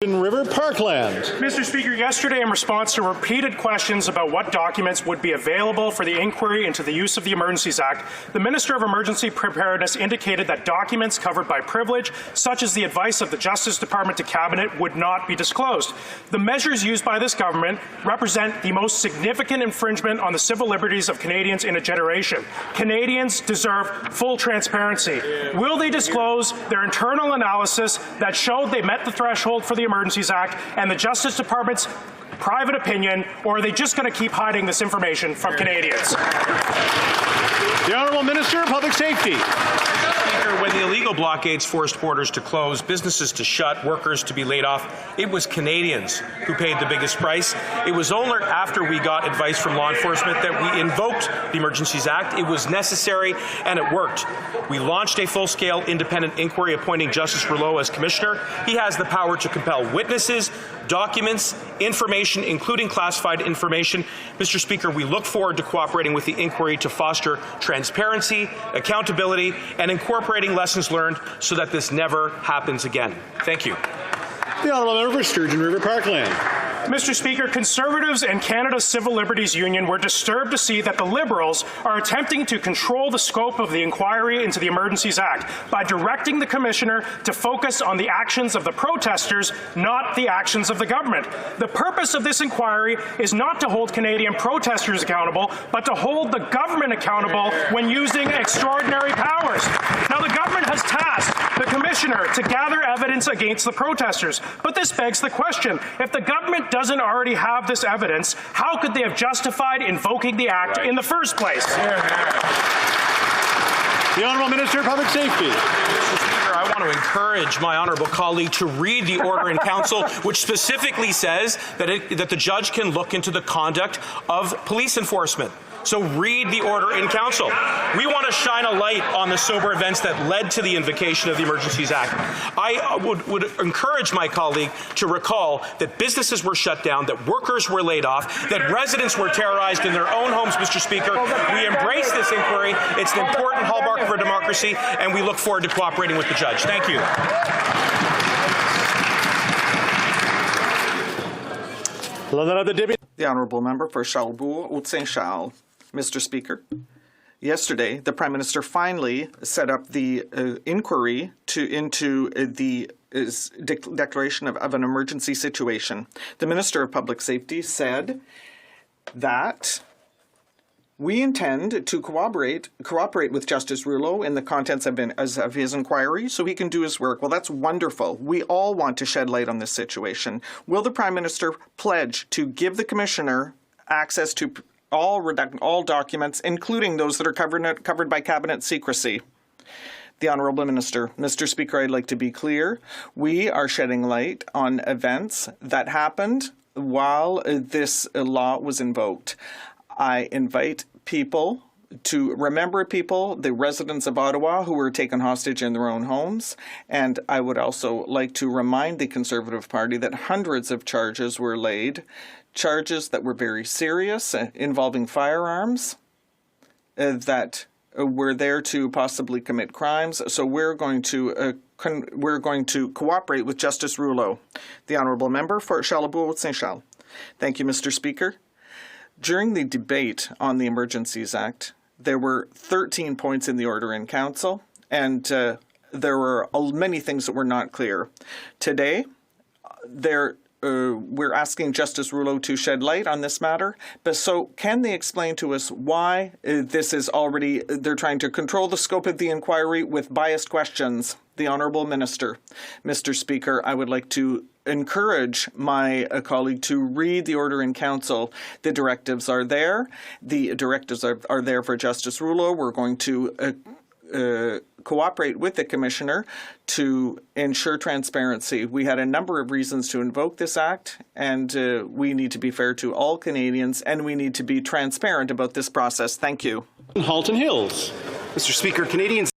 River Parkland. Mr. Speaker, yesterday in response to repeated questions about what documents would be available for the inquiry into the use of the Emergencies Act, the Minister of Emergency Preparedness indicated that documents covered by privilege, such as the advice of the Justice Department to Cabinet, would not be disclosed. The measures used by this government represent the most significant infringement on the civil liberties of Canadians in a generation. Canadians deserve full transparency. Will they disclose their internal analysis that showed they met the threshold for the Emergencies Act and the Justice Department's private opinion, or are they just going to keep hiding this information from Canadians? The Honourable Minister of Public Safety. Speaker, when the illegal blockades forced borders to close, businesses to shut, workers to be laid off, it was Canadians who paid the biggest price. It was only after we got advice from law enforcement that we invoked the Emergencies Act. It was necessary and it worked. We launched a full-scale independent inquiry appointing Justice Rouleau as Commissioner. He has the power to compel witnesses, documents, information, including classified information. Mr. Speaker, we look forward to cooperating with the inquiry to foster transparency, accountability, and incorporating lessons learned so that this never happens again. Thank you. The Honourable Member for Sturgeon River Parkland. Mr. Speaker, Conservatives and Canada's Civil Liberties Union were disturbed to see that the Liberals are attempting to control the scope of the inquiry into the Emergencies Act by directing the Commissioner to focus on the actions of the protesters, not the actions of the government. The purpose of this inquiry is not to hold Canadian protesters accountable, but to hold the government accountable when using extraordinary powers. Now, the government has tasked the Commissioner to gather evidence against the protesters, but this begs the question, if the government doesn't already have this evidence, how could they have justified invoking the Act in the first place? The Honourable Minister of Public Safety. Mr. Speaker, I want to encourage my honourable colleague to read the order in council, which specifically says that the judge can look into the conduct of police enforcement. So read the order in council. We want to shine a light on the sober events that led to the invocation of the Emergencies Act. I would encourage my colleague to recall that businesses were shut down, that workers were laid off, that residents were terrorized in their own homes, Mr. Speaker. We embrace this inquiry. It's an important hallmark of our democracy, and we look forward to cooperating with the judge. Thank you. The Honourable Member for Charlebourg-Haute-Saint-Charles. Mr. Speaker, yesterday the Prime Minister finally set up the inquiry into the declaration of an emergency situation. The Minister of Public Safety said that we intend to cooperate with Justice Rouleau in the contents of his inquiry so he can do his work. Well, that's wonderful. We all want to shed light on this situation. Will the Prime Minister pledge to give the Commissioner access to all documents, including those that are covered by Cabinet secrecy? The Honourable Minister. Mr. Speaker, I'd like to be clear. We are shedding light on events that happened while this law was invoked. I invite people to remember the residents of Ottawa who were taken hostage in their own homes. And I would also like to remind the Conservative Party that hundreds of charges were laid, charges that were very serious, involving firearms, that were there to possibly commit crimes. So we're going to cooperate with Justice Rouleau. The Honourable Member for Charlebourg-Saint-Charles. Thank you, Mr. Speaker. During the debate on the Emergencies Act, there were 13 points in the order in council, and there were many things that were not clear. Today, we're asking Justice Rouleau to shed light on this matter. But so can they explain to us why this is already, they're trying to control the scope of the inquiry with biased questions? The Honourable Minister. Mr. Speaker, I would like to encourage my colleague to read the order in council. The directives are there. The directives are there for Justice Rouleau. We're going to cooperate with the Commissioner to ensure transparency. We had a number of reasons to invoke this Act, and we need to be fair to all Canadians, and we need to be transparent about this process. Thank you. Halton Hills. Mr. Speaker, Canadians